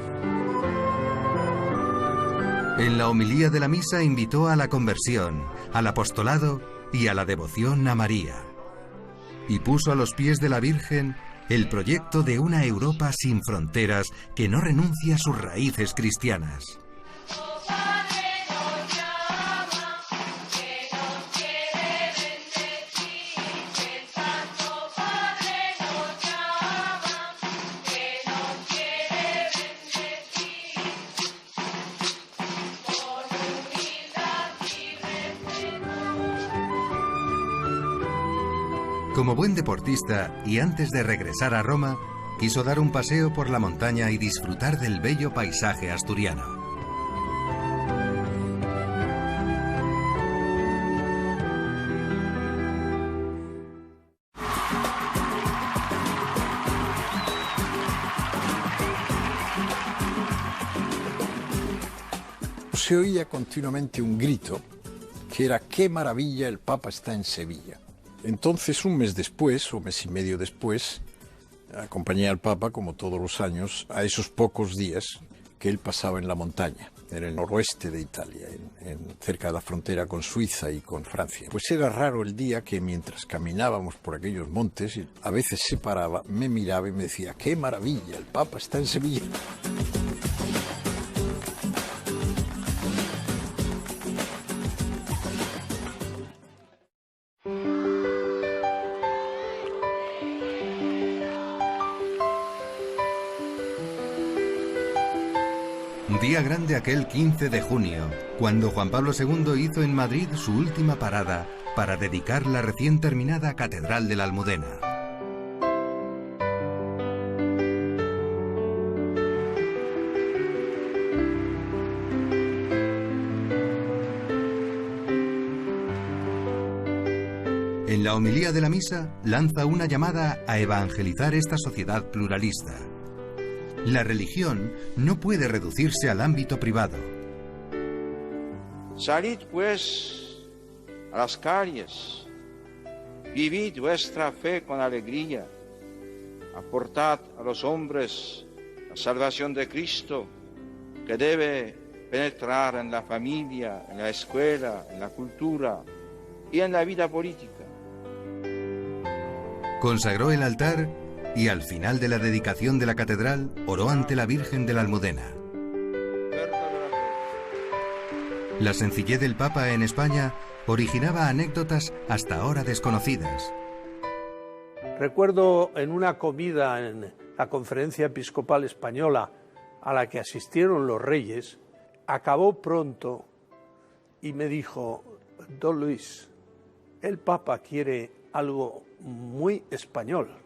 En la homilía de la misa invitó a la conversión, al apostolado y a la devoción a María. Y puso a los pies de la Virgen el proyecto de una Europa sin fronteras que no renuncia a sus raíces cristianas. Como buen deportista y antes de regresar a Roma, quiso dar un paseo por la montaña y disfrutar del bello paisaje asturiano. Se oía continuamente un grito que era ¡qué maravilla, el Papa está en Sevilla! Entonces, un mes después, o mes y medio después, acompañé al Papa, como todos los años, a esos pocos días que él pasaba en la montaña, en el noroeste de Italia, cerca de la frontera con Suiza y con Francia. Pues era raro el día que mientras caminábamos por aquellos montes, a veces se paraba, me miraba y me decía ¡qué maravilla, el Papa está en Sevilla! Día grande aquel 15 de junio, cuando Juan Pablo II hizo en Madrid su última parada para dedicar la recién terminada Catedral de la Almudena. En la homilía de la misa lanza una llamada a evangelizar esta sociedad pluralista. La religión no puede reducirse al ámbito privado. Salid pues a las calles, vivid vuestra fe con alegría, aportad a los hombres la salvación de Cristo, que debe penetrar en la familia, en la escuela, en la cultura y en la vida política. Consagró el altar y al final de la dedicación de la catedral oró ante la Virgen de la Almudena. La sencillez del Papa en España originaba anécdotas hasta ahora desconocidas. Recuerdo en una comida en la Conferencia Episcopal Española a la que asistieron los reyes, acabó pronto y me dijo: don Luis, el Papa quiere algo muy español.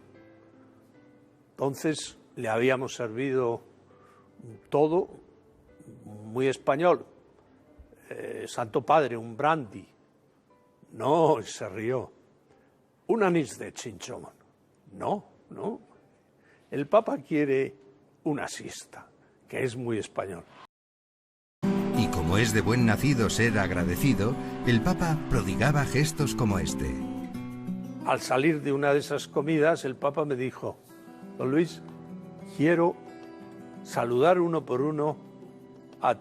Entonces le habíamos servido todo muy español. Santo Padre, un brandy. No, se rió. Un anís de chinchón. No. El Papa quiere una siesta, que es muy español. Y como es de buen nacido ser agradecido, el Papa prodigaba gestos como este. Al salir de una de esas comidas, el Papa me dijo: don Luis, quiero saludar uno por uno a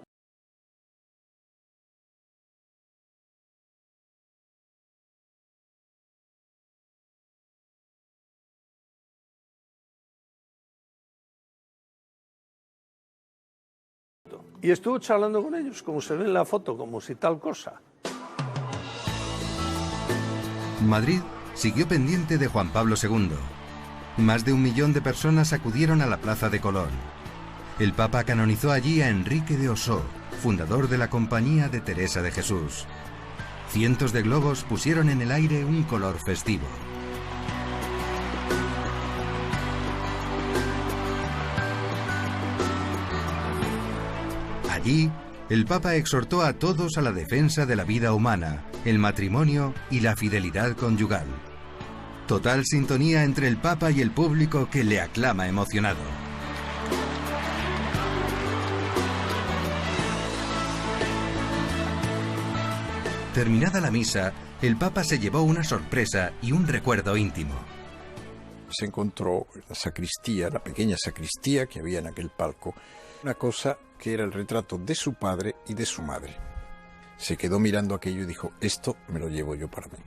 y estuvo charlando con ellos, como se ve en la foto, como si tal cosa. Madrid siguió pendiente de Juan Pablo II. Más de 1 millón de personas acudieron a la Plaza de Colón. El Papa canonizó allí a Enrique de Osó, fundador de la Compañía de Teresa de Jesús. Cientos de globos pusieron en el aire un color festivo. Allí, el Papa exhortó a todos a la defensa de la vida humana, el matrimonio y la fidelidad conyugal. Total sintonía entre el Papa y el público que le aclama emocionado. Terminada la misa, el Papa se llevó una sorpresa y un recuerdo íntimo. Se encontró en la sacristía, la pequeña sacristía que había en aquel palco, una cosa que era el retrato de su padre y de su madre. Se quedó mirando aquello y dijo: esto me lo llevo yo para mí.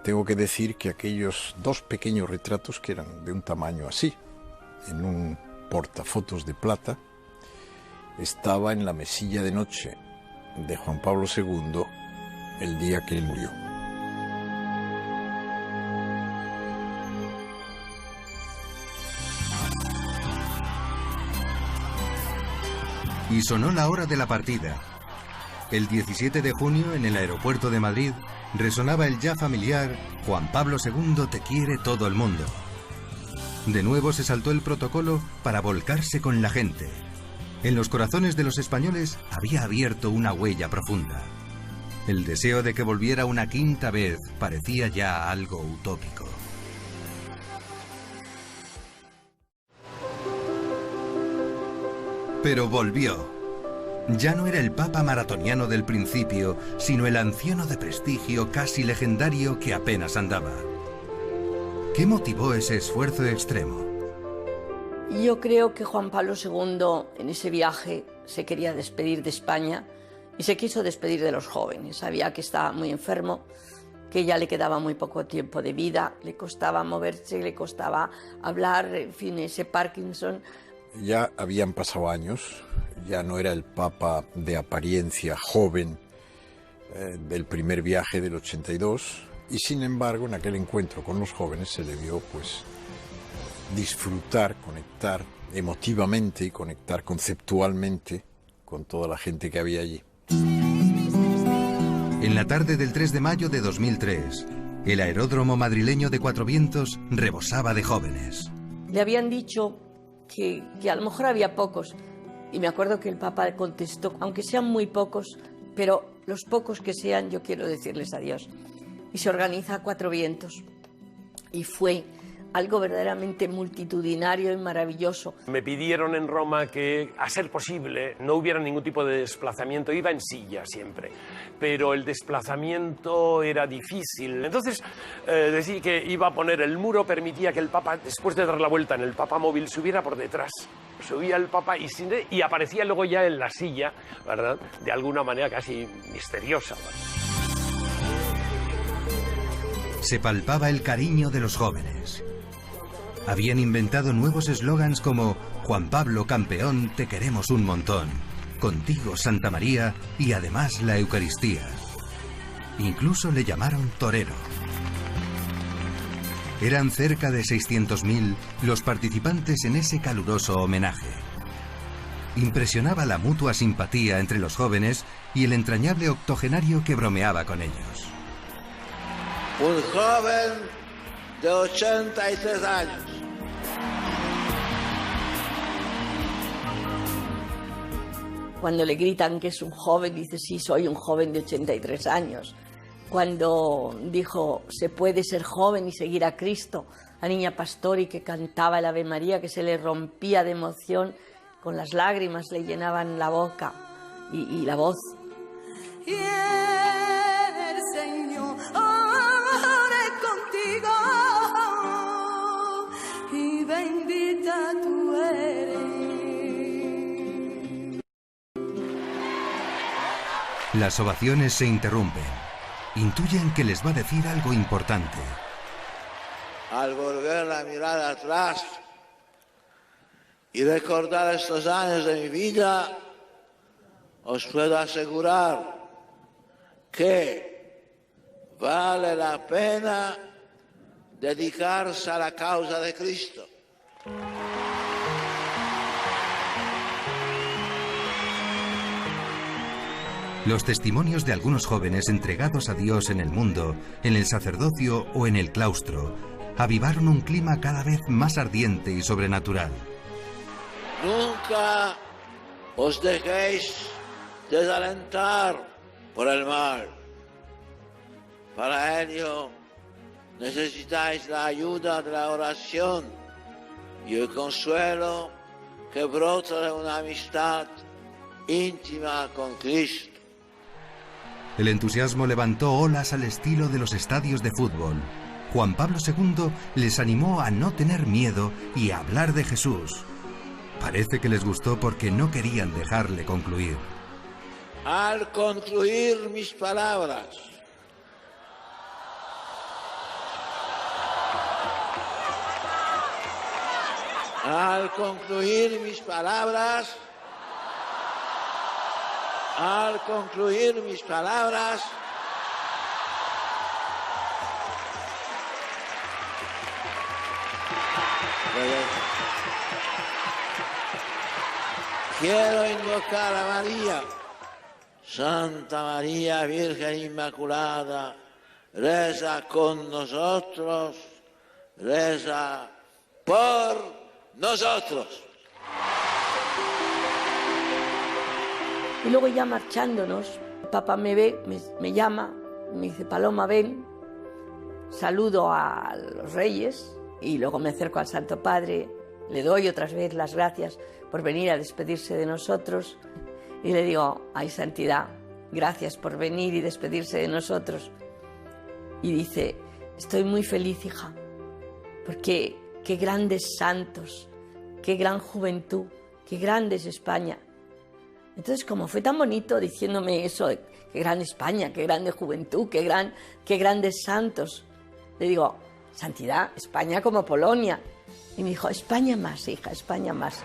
Tengo que decir que aquellos 2 pequeños retratos, que eran de un tamaño así, en un portafotos de plata, estaba en la mesilla de noche de Juan Pablo II el día que él murió. Y sonó la hora de la partida. El 17 de junio, en el aeropuerto de Madrid, resonaba el ya familiar Juan Pablo II te quiere todo el mundo. De nuevo se saltó el protocolo para volcarse con la gente. En los corazones de los españoles había abierto una huella profunda. El deseo de que volviera una quinta vez parecía ya algo utópico. Pero volvió. Ya no era el papa maratoniano del principio, sino el anciano de prestigio casi legendario que apenas andaba. ¿Qué motivó ese esfuerzo extremo? Yo creo que Juan Pablo II en ese viaje se quería despedir de España y se quiso despedir de los jóvenes. Sabía que estaba muy enfermo, que ya le quedaba muy poco tiempo de vida, le costaba moverse, le costaba hablar, en fin, ese Parkinson. Ya habían pasado años, ya no era el papa de apariencia joven del primer viaje del 82, y sin embargo en aquel encuentro con los jóvenes se le vio pues disfrutar, conectar emotivamente y conectar conceptualmente con toda la gente que había allí. En la tarde del 3 de mayo de 2003, el aeródromo madrileño de Cuatro Vientos rebosaba de jóvenes. Le habían dicho que a lo mejor había pocos, y me acuerdo que el Papa contestó, aunque sean muy pocos, pero los pocos que sean, yo quiero decirles adiós. Y se organiza Cuatro Vientos, y fue algo verdaderamente multitudinario y maravilloso. Me pidieron en Roma que, a ser posible, no hubiera ningún tipo de desplazamiento. Iba en silla siempre, pero el desplazamiento era difícil. Entonces, decidí que iba a poner el muro, permitía que el Papa, después de dar la vuelta en el papamóvil, subiera por detrás. Subía el Papa y aparecía luego ya en la silla, ¿verdad? De alguna manera casi misteriosa, ¿verdad? Se palpaba el cariño de los jóvenes. Habían inventado nuevos eslogans como Juan Pablo campeón, te queremos un montón, contigo Santa María y además la Eucaristía. Incluso le llamaron torero. Eran cerca de 600.000 los participantes en ese caluroso homenaje. Impresionaba la mutua simpatía entre los jóvenes y el entrañable octogenario que bromeaba con ellos. Un joven de 83 años. Cuando le gritan que es un joven, dice, sí, soy un joven de 83 años. Cuando dijo, se puede ser joven y seguir a Cristo, a Niña Pastori que cantaba el Ave María, que se le rompía de emoción, con las lágrimas le llenaban la boca y la voz. Y el Señor contigo y bendita tú eres. Las ovaciones se interrumpen. Intuyen que les va a decir algo importante. Al volver la mirada atrás y recordar estos años de mi vida, os puedo asegurar que vale la pena dedicarse a la causa de Cristo. Los testimonios de algunos jóvenes entregados a Dios en el mundo, en el sacerdocio o en el claustro, avivaron un clima cada vez más ardiente y sobrenatural. Nunca os dejéis desalentar por el mal. Para ello necesitáis la ayuda de la oración y el consuelo que brota de una amistad íntima con Cristo. El entusiasmo levantó olas al estilo de los estadios de fútbol. Juan Pablo II les animó a no tener miedo y a hablar de Jesús. Parece que les gustó porque no querían dejarle concluir. Al concluir mis palabras, al concluir mis palabras, quiero invocar a María, Santa María, Virgen Inmaculada, reza con nosotros, reza por nosotros. Y luego ya marchándonos, el Papa me ve, me llama, me dice, Paloma, ven, saludo a los reyes y luego me acerco al Santo Padre, le doy otra vez las gracias por venir a despedirse de nosotros y le digo, ay, Santidad, gracias por venir y despedirse de nosotros. Y dice, estoy muy feliz, hija, porque qué grandes santos, qué gran juventud, qué grande es España. Entonces, como fue tan bonito diciéndome eso, qué gran España, qué grande juventud, qué grandes santos, le digo, Santidad, España como Polonia. Y me dijo, España más, hija, España más.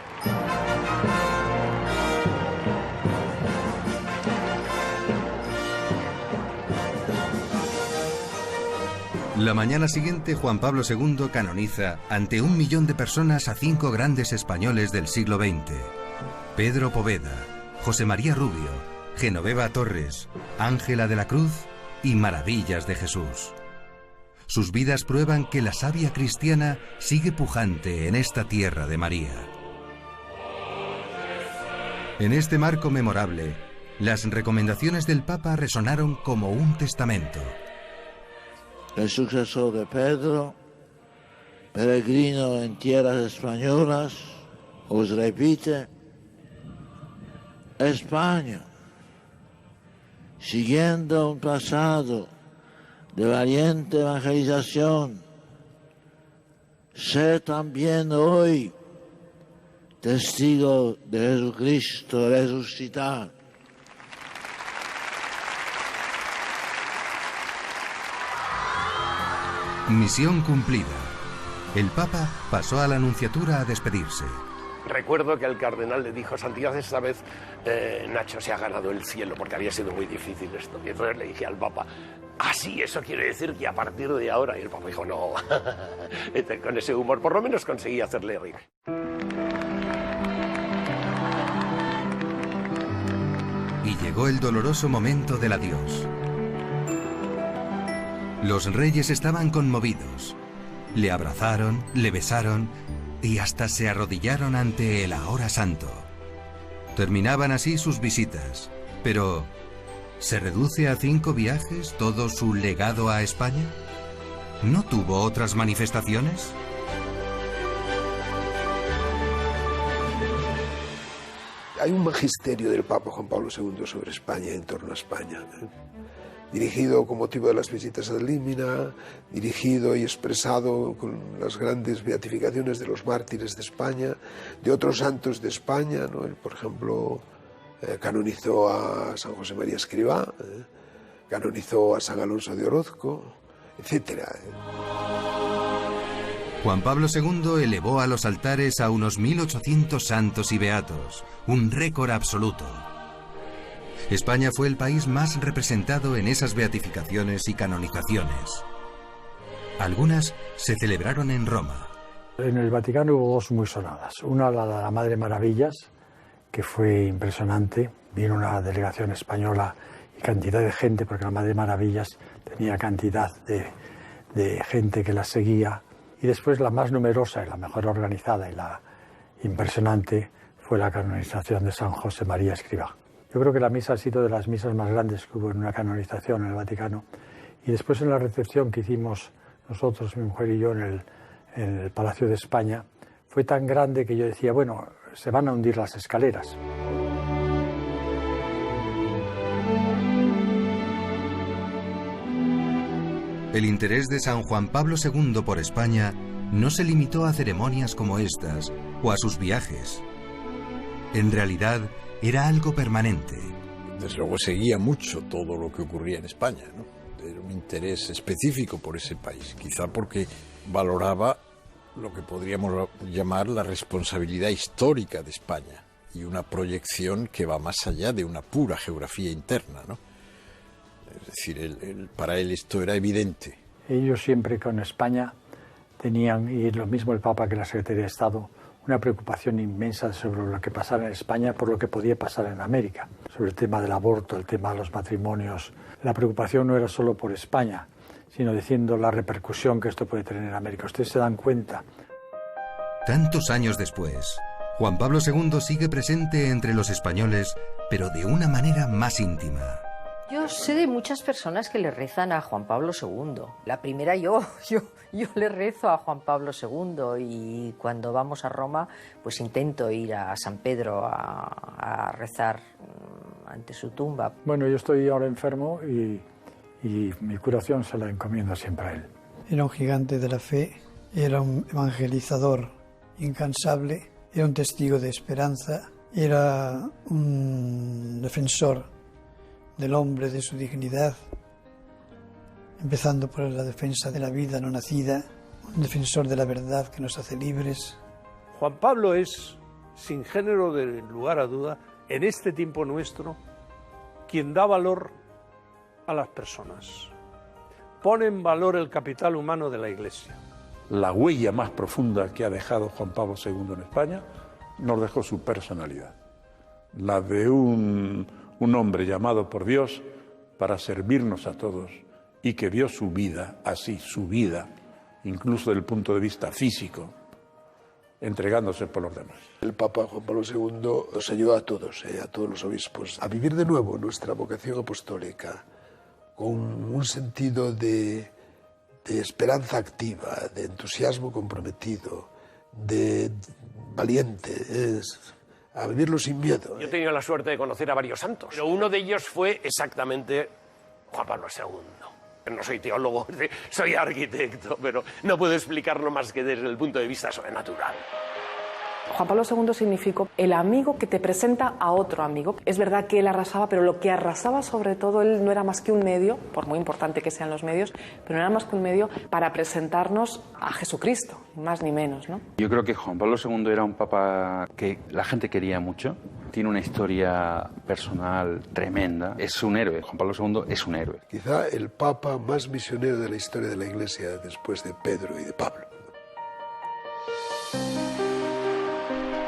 La mañana siguiente, Juan Pablo II canoniza ante 1 millón de personas a 5 grandes españoles del siglo XX. Pedro Poveda, José María Rubio, Genoveva Torres, Ángela de la Cruz y Maravillas de Jesús. Sus vidas prueban que la savia cristiana sigue pujante en esta tierra de María. En este marco memorable, las recomendaciones del Papa resonaron como un testamento. El sucesor de Pedro, peregrino en tierras españolas, os repite, España, siguiendo un pasado de valiente evangelización, sé también hoy testigo de Jesucristo resucitado. Misión cumplida. El Papa pasó a la nunciatura a despedirse. Recuerdo que el cardenal le dijo, Santidad, esta vez Nacho se ha ganado el cielo, porque había sido muy difícil esto. Y entonces le dije al Papa, sí, eso quiere decir que a partir de ahora... Y el Papa dijo, no. Con ese humor, por lo menos conseguí hacerle reír. Y llegó el doloroso momento del adiós. Los reyes estaban conmovidos. Le abrazaron, le besaron y hasta se arrodillaron ante el ahora santo. Terminaban así sus visitas. Pero, ¿se reduce a 5 viajes todo su legado a España? ¿No tuvo otras manifestaciones? Hay un magisterio del Papa Juan Pablo II sobre España, en torno a España, dirigido con motivo de las visitas ad limina, dirigido y expresado con las grandes beatificaciones de los mártires de España, de otros santos de España, ¿no? Él, por ejemplo, canonizó a San José María Escrivá, canonizó a San Alonso de Orozco, etc. Juan Pablo II elevó a los altares a unos 1.800 santos y beatos, un récord absoluto. España fue el país más representado en esas beatificaciones y canonizaciones. Algunas se celebraron en Roma. En el Vaticano hubo 2 muy sonadas. Una, la de la Madre Maravillas, que fue impresionante. Vino una delegación española y cantidad de gente, porque la Madre Maravillas tenía cantidad de gente que la seguía. Y después la más numerosa y la mejor organizada y la impresionante fue la canonización de San José María Escrivá. Yo creo que la misa ha sido de las misas más grandes que hubo en una canonización en el Vaticano. Y después en la recepción que hicimos nosotros, mi mujer y yo, en el Palacio de España, fue tan grande que yo decía, bueno, se van a hundir las escaleras. El interés de San Juan Pablo II por España no se limitó a ceremonias como estas o a sus viajes. En realidad, era algo permanente. Desde luego seguía mucho todo lo que ocurría en España, ¿no? Era un interés específico por ese país, quizá porque valoraba lo que podríamos llamar la responsabilidad histórica de España y una proyección que va más allá de una pura geografía interna, ¿no? Es decir, para él esto era evidente. Ellos siempre con España tenían, y lo mismo el Papa que la Secretaría de Estado, una preocupación inmensa sobre lo que pasara en España por lo que podía pasar en América, sobre el tema del aborto, el tema de los matrimonios. La preocupación no era solo por España, sino diciendo la repercusión que esto puede tener en América. Ustedes se dan cuenta. Tantos años después, Juan Pablo II sigue presente entre los españoles, pero de una manera más íntima. Yo sé de muchas personas que le rezan a Juan Pablo II. La primera yo le rezo a Juan Pablo II y cuando vamos a Roma pues intento ir a San Pedro a rezar ante su tumba. Bueno, yo estoy ahora enfermo y mi curación se la encomiendo siempre a él. Era un gigante de la fe, era un evangelizador incansable, era un testigo de esperanza, era un defensor del hombre, de su dignidad, empezando por la defensa de la vida no nacida, un defensor de la verdad que nos hace libres. Juan Pablo es, sin género de lugar a duda, en este tiempo nuestro, quien da valor a las personas, pone en valor el capital humano de la Iglesia. La huella más profunda que ha dejado Juan Pablo II en España nos dejó su personalidad, la de un hombre llamado por Dios para servirnos a todos y que dio su vida, así, su vida, incluso desde el punto de vista físico, entregándose por los demás. El Papa Juan Pablo II nos ayudó a todos los obispos, a vivir de nuevo nuestra vocación apostólica con un sentido de esperanza activa, de entusiasmo comprometido, de valiente, a vivirlo sin miedo. Yo he tenido la suerte de conocer a varios santos, pero uno de ellos fue exactamente Juan Pablo II. No soy teólogo, soy arquitecto, pero no puedo explicarlo más que desde el punto de vista sobrenatural. Juan Pablo II significó el amigo que te presenta a otro amigo. Es verdad que él arrasaba, pero lo que arrasaba sobre todo, él no era más que un medio, por muy importante que sean los medios, pero no era más que un medio para presentarnos a Jesucristo, ni más ni menos, ¿no? Yo creo que Juan Pablo II era un papa que la gente quería mucho. Tiene una historia personal tremenda. Es un héroe. Juan Pablo II es un héroe. Quizá el papa más misionero de la historia de la Iglesia después de Pedro y de Pablo.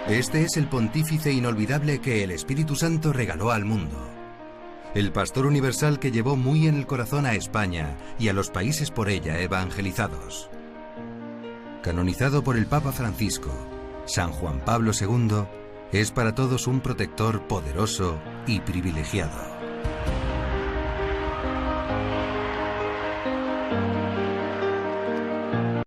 Este es el pontífice inolvidable que el Espíritu Santo regaló al mundo. El pastor universal que llevó muy en el corazón a España y a los países por ella evangelizados. Canonizado por el Papa Francisco, San Juan Pablo II es para todos un protector poderoso y privilegiado.